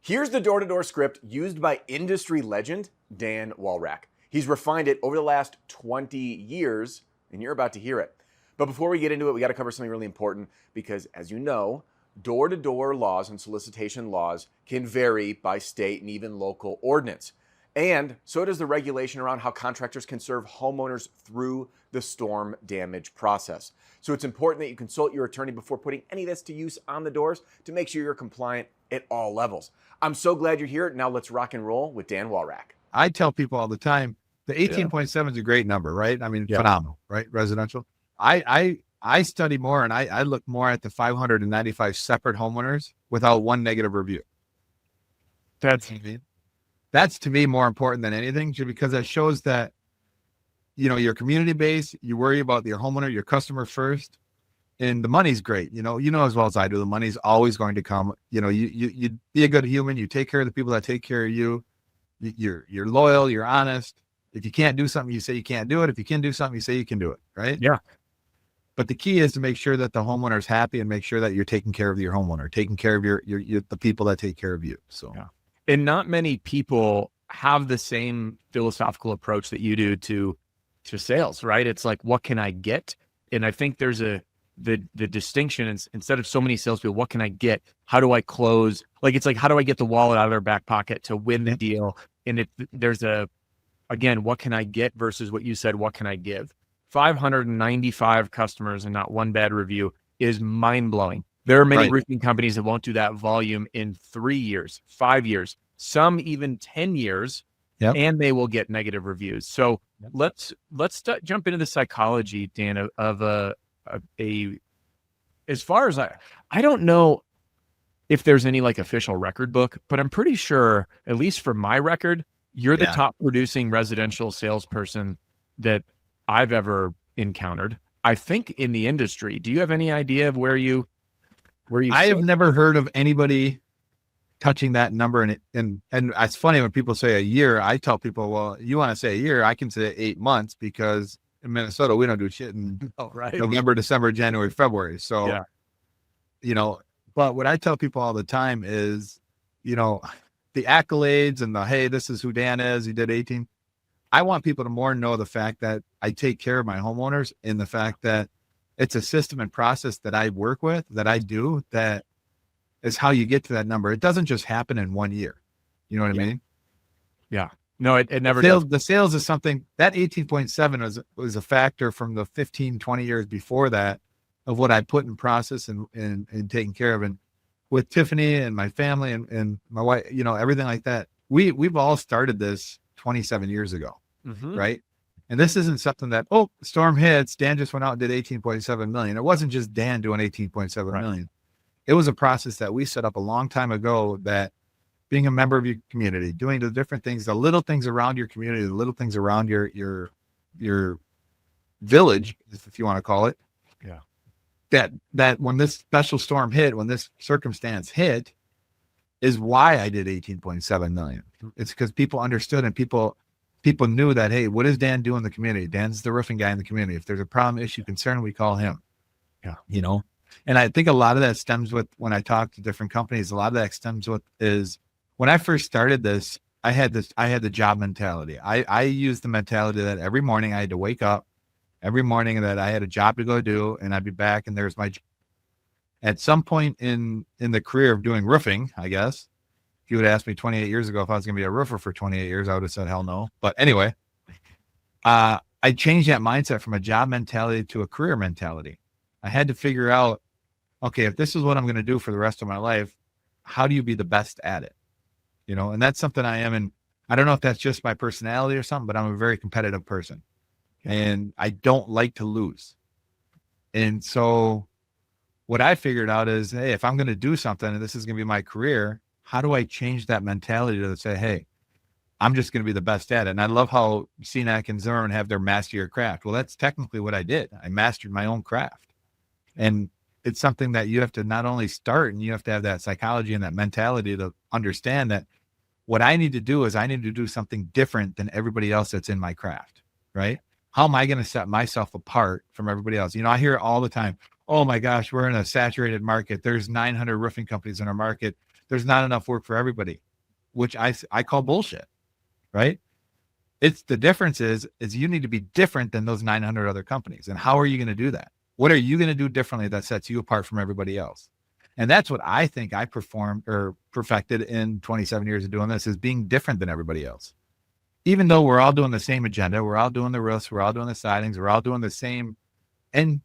Here's the door-to-door script used by industry legend Dan Walrack. He's refined it over the last 20 years, and you're about to hear it. But before we get into it, we got to cover something really important because, as you know, door-to-door laws and solicitation laws can vary by state and even local ordinance. And so does the regulation around how contractors can serve homeowners through the storm damage process. So it's important that you consult your attorney before putting any of this to use on the doors to make sure you're compliant at all levels. I'm so glad you're here. Now let's rock and roll with Dan Walrack. I tell people all the time, the 18.7 is a great number, right? I mean, phenomenal, right? Residential. I study more and I look more at the 595 separate homeowners without one negative review. That's to me more important than anything, because that shows that, you know, your community base, you worry about your homeowner, your customer first, and the money's great. You know as well as I do, the money's always going to come. You know, you be a good human. You take care of the people that take care of you. You're loyal. You're honest. If you can't do something, you say you can't do it. If you can do something, you say you can do it. Right? Yeah. But the key is to make sure that the homeowner is happy and make sure that you're taking care of your homeowner, taking care of your the people that take care of you. So, yeah. And not many people have the same philosophical approach that you do to sales, right? It's like, what can I get? And I think there's the distinction is, instead of so many salespeople, what can I get? How do I close? Like, it's like, how do I get the wallet out of their back pocket to win the deal? And there's again, what can I get versus what you said, what can I give? 595 customers and not one bad review is mind blowing. There are many roofing companies that won't do that volume in 3 years, 5 years, some even 10 years, and they will get negative reviews. So let's jump into the psychology, Dan, of a as far as I don't know if there's any like official record book, but I'm pretty sure, at least for my record, you're the top producing residential salesperson that I've ever encountered, I think, in the industry. Do you have any idea of where you I have never heard of anybody touching that number. And it's funny when people say a year, I tell people, well, you want to say a year, I can say 8 months, because in Minnesota, we don't do shit in November, December, January, February. So, you know, but what I tell people all the time is, you know, the accolades and the, hey, this is who Dan is, he did 18. I want people to more know the fact that I take care of my homeowners, and the fact that it's a system and process that I work with, that I do, that is how you get to that number. It doesn't just happen in 1 year. You know what I mean? Yeah. No, it never does. The sales is something that 18.7 was a factor from the 15, 20 years before that of what I put in process and taking care of. And with Tiffany and my family and my wife, you know, everything like that, we've all started this 27 years ago. Right. And this isn't something that, storm hits, Dan just went out and did 18.7 million. It wasn't just Dan doing 18.7 million. It was a process that we set up a long time ago, that being a member of your community, doing the different things, the little things around your community, the little things around your village, if you want to call it. Yeah. That when this special storm hit, when this circumstance hit, is why I did 18.7 million. It's because people understood, and people knew that, hey, what does Dan do in the community? Dan's the roofing guy in the community. If there's a problem, issue, concern, we call him. Yeah. You know, and I think a lot of that stems with, when I talk to different companies, a lot of that stems with is, when I first started this, I had the job mentality. I used the mentality that every morning I had to wake up, every morning that I had a job to go do, and I'd be back and there's my job. At some point in the career of doing roofing, I guess, if you would ask me 28 years ago if I was going to be a roofer for 28 years, I would have said, hell no. But anyway, I changed that mindset from a job mentality to a career mentality. I had to figure out, okay, if this is what I'm going to do for the rest of my life, how do you be the best at it? You know, and that's something I am. And I don't know if that's just my personality or something, but I'm a very competitive person and I don't like to lose. And so what I figured out is, hey, if I'm going to do something and this is going to be my career, how do I change that mentality to say, hey, I'm just going to be the best at it? And I love how CNAC and Zimmerman have their master your craft. Well, that's technically what I did. I mastered my own craft. And it's something that you have to not only start, and you have to have that psychology and that mentality to understand that what I need to do is I need to do something different than everybody else that's in my craft, right? How am I going to set myself apart from everybody else? You know, I hear it all the time. Oh my gosh, we're in a saturated market. There's 900 roofing companies in our market. there's not enough work for everybody, which I call bullshit, right? It's the difference is you need to be different than those 900 other companies. And how are you going to do that? What are you going to do differently that sets you apart from everybody else? And that's what I think I performed or perfected in 27 years of doing this, is being different than everybody else. Even though we're all doing the same agenda, we're all doing the roofs, we're all doing the sidings, we're all doing the same end,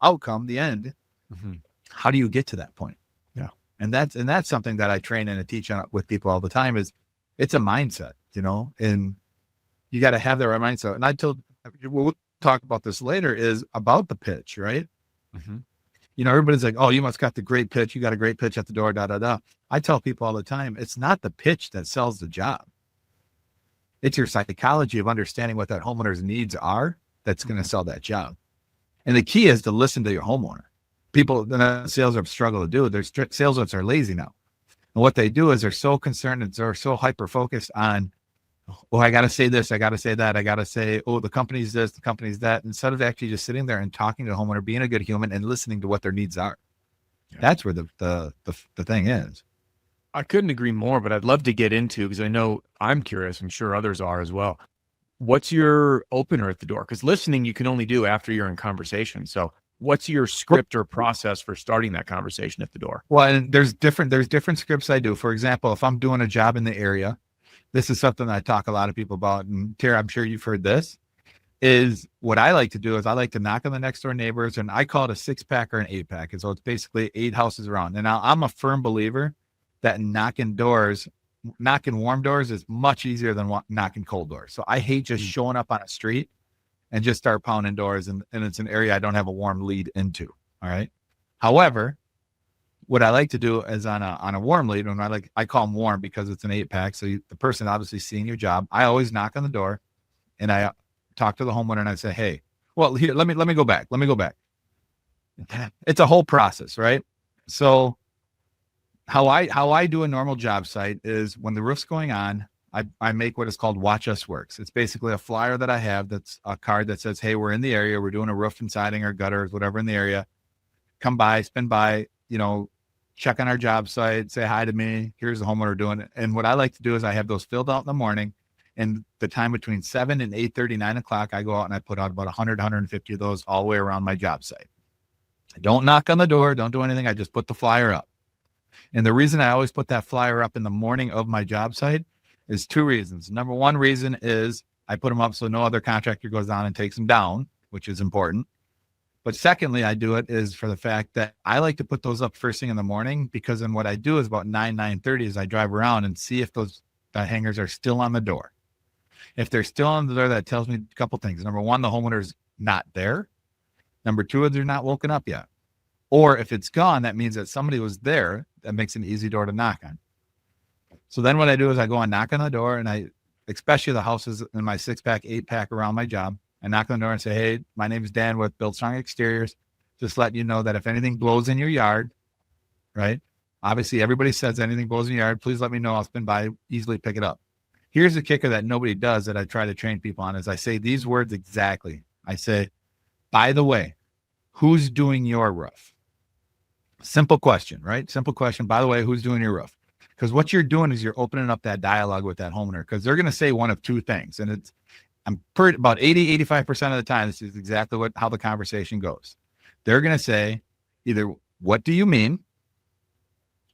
outcome, the end. Mm-hmm. How do you get to that point? Yeah. And that's something that I train and I teach on with people all the time, is it's a mindset, and you got to have the right mindset. And we'll talk about this later, is about the pitch, right? Mm-hmm. Everybody's like, oh, you must got the great pitch. You got a great pitch at the door, da, da, da. I tell people all the time, it's not the pitch that sells the job. It's your psychology of understanding what that homeowner's needs are that's going to sell that job. And the key is to listen to your homeowner. People, the sales reps struggle to do. Their sales reps are lazy now. And what they do is they're so concerned and they're so hyper-focused on, oh, I got to say this, I got to say that, I got to say, oh, the company's this, the company's that, instead of actually just sitting there and talking to the homeowner, being a good human and listening to what their needs are. Yeah. That's where the thing is. I couldn't agree more, but I'd love to get into, because I know I'm curious, I'm sure others are as well. What's your opener at the door? Because listening you can only do after you're in conversation. So what's your script or process for starting that conversation at the door? Well, and there's different scripts I do. For example, if I'm doing a job in the area, this is something that I talk a lot of people about, and Tara, I'm sure you've heard this, is what I like to do is I like to knock on the next door neighbors, and I call it a 6-pack or an 8-pack. And so it's basically 8 houses around. And now I'm a firm believer that knocking warm doors is much easier than knocking cold doors. So I hate just showing up on a street and just start pounding doors, and it's an area I don't have a warm lead into. All right. However, what I like to do is on a warm lead, when I call them warm because it's an 8-pack. So the person obviously seeing your job, I always knock on the door and I talk to the homeowner and I say, hey, well, here, let me go back. It's a whole process, right? So how I do a normal job site is when the roof's going on, I make what is called Watch Us Works. It's basically a flyer that I have that's a card that says, hey, we're in the area. We're doing a roof and siding or gutters, whatever in the area. Come by, spin by, check on our job site, say hi to me. Here's the homeowner doing it. And what I like to do is I have those filled out in the morning, and the time between 7 and 8:30, 9 o'clock, I go out and I put out about 100, 150 of those all the way around my job site. I don't knock on the door, don't do anything. I just put the flyer up. And the reason I always put that flyer up in the morning of my job site is 2 reasons. Number 1 reason is I put them up so no other contractor goes on and takes them down, which is important. But secondly, I do it is for the fact that I like to put those up first thing in the morning, because then what I do is about 9:30 is I drive around and see if those hangers are still on the door. If they're still on the door, that tells me a couple things. Number 1, the homeowner's not there. Number 2, they're not woken up yet. Or if it's gone, that means that somebody was there. That makes an easy door to knock on. So then what I do is I go and knock on the door, and especially the houses in my 6-pack, 8-pack around my job, I knock on the door and say, hey, my name is Dan with Build Strong Exteriors. Just letting you know that if anything blows in your yard, right? Obviously, everybody says anything blows in your yard, please let me know. I'll spin by, easily pick it up. Here's the kicker that nobody does that I try to train people on is I say these words exactly. I say, by the way, who's doing your roof? Simple question, right? Simple question. By the way, who's doing your roof? Because what you're doing is you're opening up that dialogue with that homeowner, because they're going to say one of 2 things. And about 80-85% of the time, this is exactly how the conversation goes. They're going to say either, what do you mean?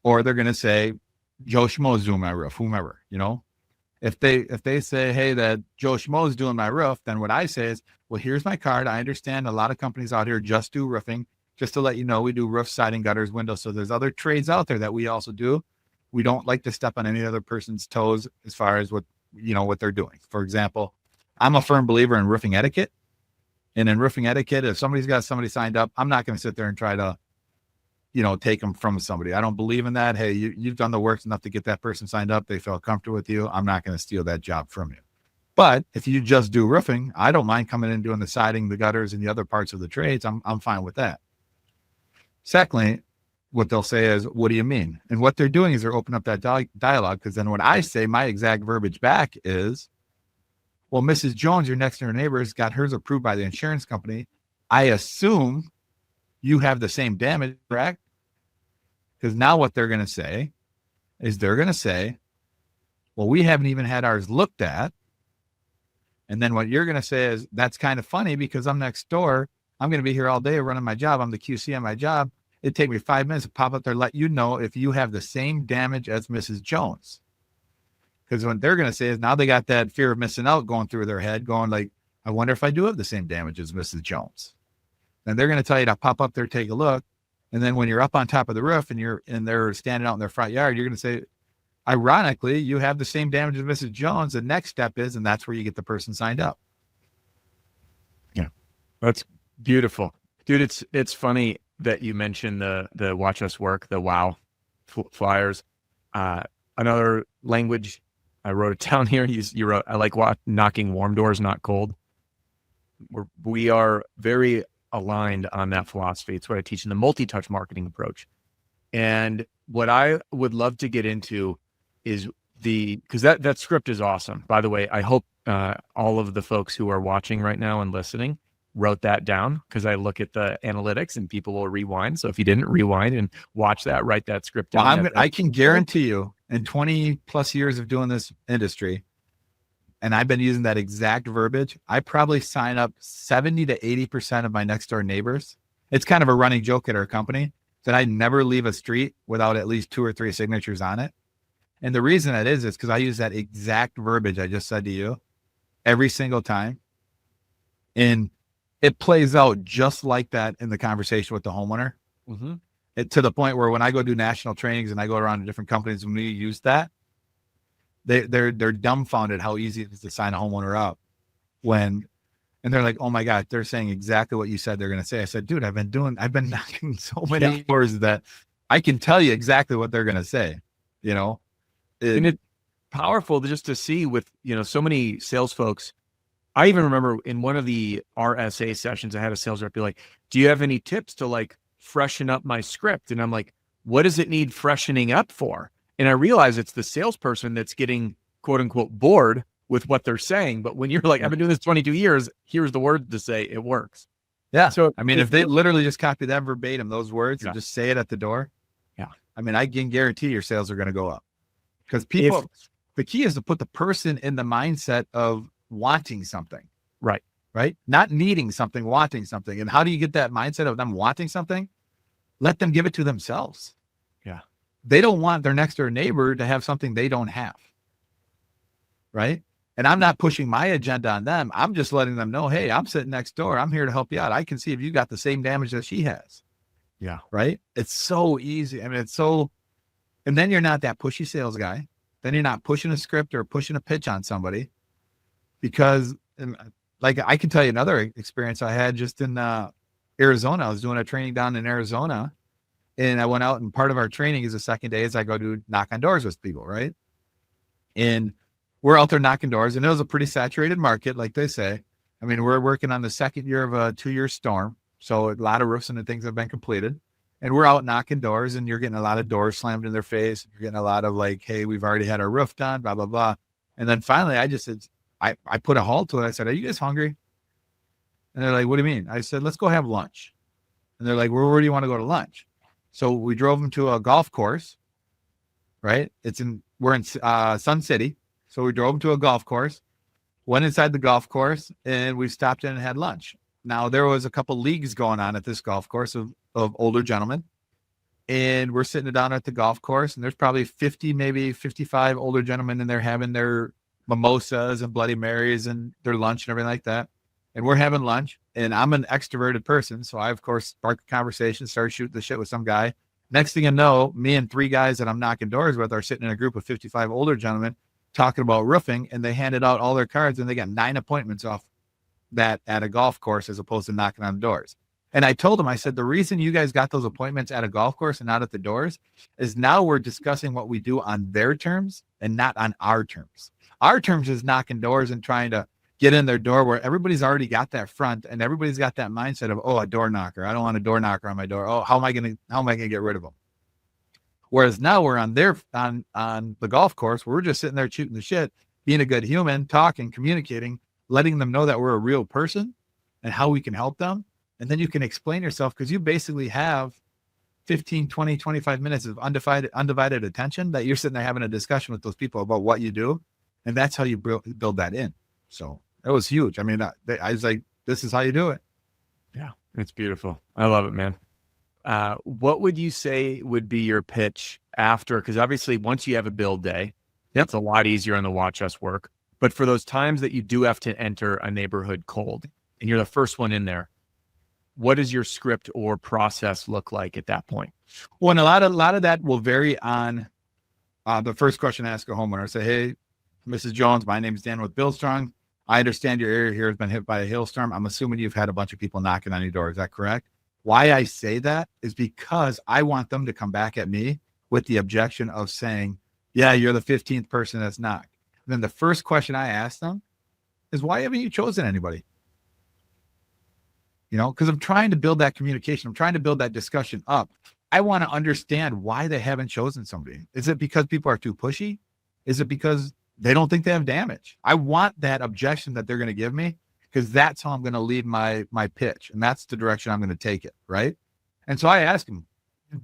Or they're going to say, Joe Schmo is doing my roof, whomever, If they say, hey, that Joe Schmo is doing my roof, then what I say is, well, here's my card. I understand a lot of companies out here just do roofing. Just to let you know, we do roof, siding, gutters, windows. So there's other trades out there that we also do. We don't like to step on any other person's toes as far as what they're doing. For example, I'm a firm believer in roofing etiquette. And in roofing etiquette, if somebody's got somebody signed up, I'm not going to sit there and try to, take them from somebody. I don't believe in that. Hey, you've done the work enough to get that person signed up. They feel comfortable with you. I'm not going to steal that job from you. But if you just do roofing, I don't mind coming in and doing the siding, the gutters, and the other parts of the trades. I'm fine with that. Secondly, what they'll say is, what do you mean? And what they're doing is they're opening up that dialogue, because then when I say my exact verbiage back is, well, Mrs. Jones, your next door neighbor, has got hers approved by the insurance company. I assume you have the same damage, correct? Because now what they're going to say is they're going to say, well, we haven't even had ours looked at. And then what you're going to say is, that's kind of funny because I'm next door. I'm going to be here all day running my job. I'm the QC on my job. It'd take me 5 minutes to pop up there, let you know if you have the same damage as Mrs. Jones. Because what they're going to say is now they got that fear of missing out going through their head, going like, I wonder if I do have the same damage as Mrs. Jones. And they're going to tell you to pop up there, take a look. And then when you're up on top of the roof and they're standing out in their front yard, you're going to say, ironically, you have the same damage as Mrs. Jones. The next step is, and that's where you get the person signed up. Yeah, that's beautiful, dude. It's funny that you mentioned the watch us work, the wow flyers. Another language, I wrote it down here. You wrote, I like knocking warm doors, not cold. We are very aligned on that philosophy. It's what I teach in the multi-touch marketing approach. And what I would love to get into is because that script is awesome. By the way, I hope all of the folks who are watching right now and listening wrote that down, because I look at the analytics and people will rewind. So if you didn't rewind and watch that, write that script down. Well, I can guarantee you, in 20 plus years of doing this industry, and I've been using that exact verbiage, I probably sign up 70 to 80% of my next door neighbors. It's kind of a running joke at our company that I never leave a street without at least 2 or 3 signatures on it. And the reason that is because I use that exact verbiage I just said to you every single time. And it plays out just like that in the conversation with the homeowner. Mm-hmm. To the point where when I go do national trainings and I go around to different companies, when we use that, they're dumbfounded how easy it is to sign a homeowner up and they're like, oh my God, they're saying exactly what you said they're going to say. I said, dude, I've been knocking so many doors that I can tell you exactly what they're going to say, you know? And it's powerful just to see with, so many sales folks. I even remember in one of the RSA sessions, I had a sales rep be like, do you have any tips to like freshen up my script? And I'm like, what does it need freshening up for? And I realize it's the salesperson that's getting quote unquote bored with what they're saying. But when you're like, I've been doing this 22 years, here's the word to say it works. Yeah. So I mean, if they literally just copy that verbatim, those words, and just say it at the door. Yeah. I mean, I can guarantee your sales are going to go up, because the key is to put the person in the mindset of wanting something. Right. Right. Not needing something, wanting something. And how do you get that mindset of them wanting something? Let them give it to themselves. Yeah. They don't want their next door neighbor to have something they don't have. Right. And I'm not pushing my agenda on them. I'm just letting them know, hey, I'm sitting next door. I'm here to help you out. I can see if you got the same damage that she has. Yeah. Right. It's so easy. I mean, and then you're not that pushy sales guy. Then you're not pushing a script or pushing a pitch on somebody, because like I can tell you another experience I had just in Arizona. I was doing a training down in Arizona, and I went out, and part of our training is the second day is I go to knock on doors with people. Right. And we're out there knocking doors, and it was a pretty saturated market, like they say. I mean, we're working on the second year of a 2-year storm. So a lot of roofs and things have been completed, and we're out knocking doors, and you're getting a lot of doors slammed in their face. You're getting a lot of like, hey, we've already had our roof done, blah, blah, blah. And then finally I just said, I put a halt to it. I said, are you guys hungry? And they're like, what do you mean? I said, let's go have lunch. And they're like, where do you want to go to lunch? So we drove them to a golf course, right? We're in Sun City. So we drove them to a golf course, went inside the golf course, and we stopped in and had lunch. Now, there was a couple leagues going on at this golf course of older gentlemen, and we're sitting down at the golf course, and there's probably 50, maybe 55 older gentlemen in there having their mimosas and Bloody Marys and their lunch and everything like that. And we're having lunch, and I'm an extroverted person, so I, of course, sparked a conversation, started shooting the shit with some guy. Next thing you know, me and 3 guys that I'm knocking doors with are sitting in a group of 55 older gentlemen talking about roofing, and they handed out all their cards, and they got 9 appointments off that at a golf course as opposed to knocking on doors. And I told them, I said, the reason you guys got those appointments at a golf course and not at the doors is now we're discussing what we do on their terms and not on our terms. Our terms is knocking doors and trying to get in their door, where everybody's already got that front and everybody's got that mindset of, oh, a door knocker. I don't want a door knocker on my door. Oh, how am I going to get rid of them? Whereas now we're on the golf course, where we're just sitting there shooting the shit, being a good human, talking, communicating, letting them know that we're a real person and how we can help them. And then you can explain yourself, because you basically have 15, 20, 25 minutes of undivided attention that you're sitting there having a discussion with those people about what you do. And that's how you build that in. So it was huge. I mean, I was like, this is how you do it. Yeah, it's beautiful. I love it, man. What would you say would be your pitch after? Because obviously, once you have a build day, it's a lot easier on the watch us work. But for those times that you do have to enter a neighborhood cold and you're the first one in there, what does your script or process look like at that point? Well, and a lot of that will vary on the first question I ask a homeowner. I say, hey, Mrs. Jones, my name is Dan with BuildStrong. I understand your area here has been hit by a hailstorm. I'm assuming you've had a bunch of people knocking on your door. Is that correct? Why I say that is because I want them to come back at me with the objection of saying, yeah, you're the 15th person that's knocked. And then the first question I ask them is, why haven't you chosen anybody? You know, because I'm trying to build that communication. I'm trying to build that discussion up. I want to understand why they haven't chosen somebody. Is it because people are too pushy? Is it because they don't think they have damage? I want that objection that they're going to give me, because that's how I'm going to lead my pitch. And that's the direction I'm going to take it. Right. And so I ask them,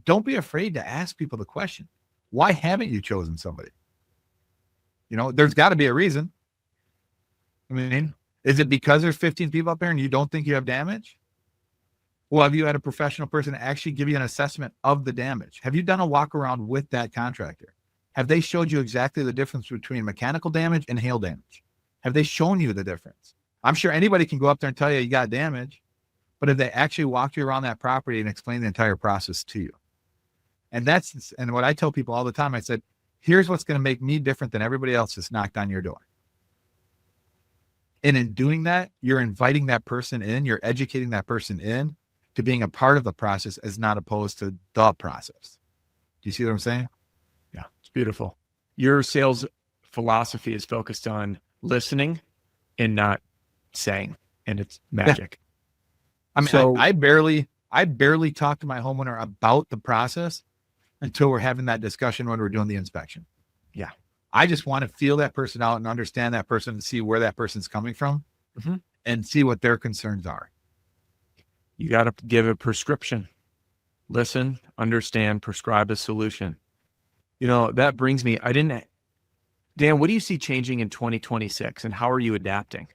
don't be afraid to ask people the question. Why haven't you chosen somebody? You know, there's got to be a reason. I mean, is it because there's 15 people up there and you don't think you have damage? Well, have you had a professional person actually give you an assessment of the damage? Have you done a walk around with that contractor? Have they showed you exactly the difference between mechanical damage and hail damage? Have they shown you the difference? I'm sure anybody can go up there and tell you got damage, but have they actually walked you around that property and explained the entire process to you? And what I tell people all the time, I said, here's what's going to make me different than everybody else that's knocked on your door. And in doing that, you're inviting that person in, you're educating that person in to being a part of the process as not opposed to the process. Do you see what I'm saying? Yeah, it's beautiful. Your sales philosophy is focused on listening and not saying, and it's magic. Yeah. I mean, so, I barely talk to my homeowner about the process until we're having that discussion when we're doing the inspection. Yeah. I just want to feel that person out and understand that person and see where that person's coming from and see what their concerns are. You got to give a prescription. Listen, understand, prescribe a solution. You know, that brings me, Dan, what do you see changing in 2026 and how are you adapting?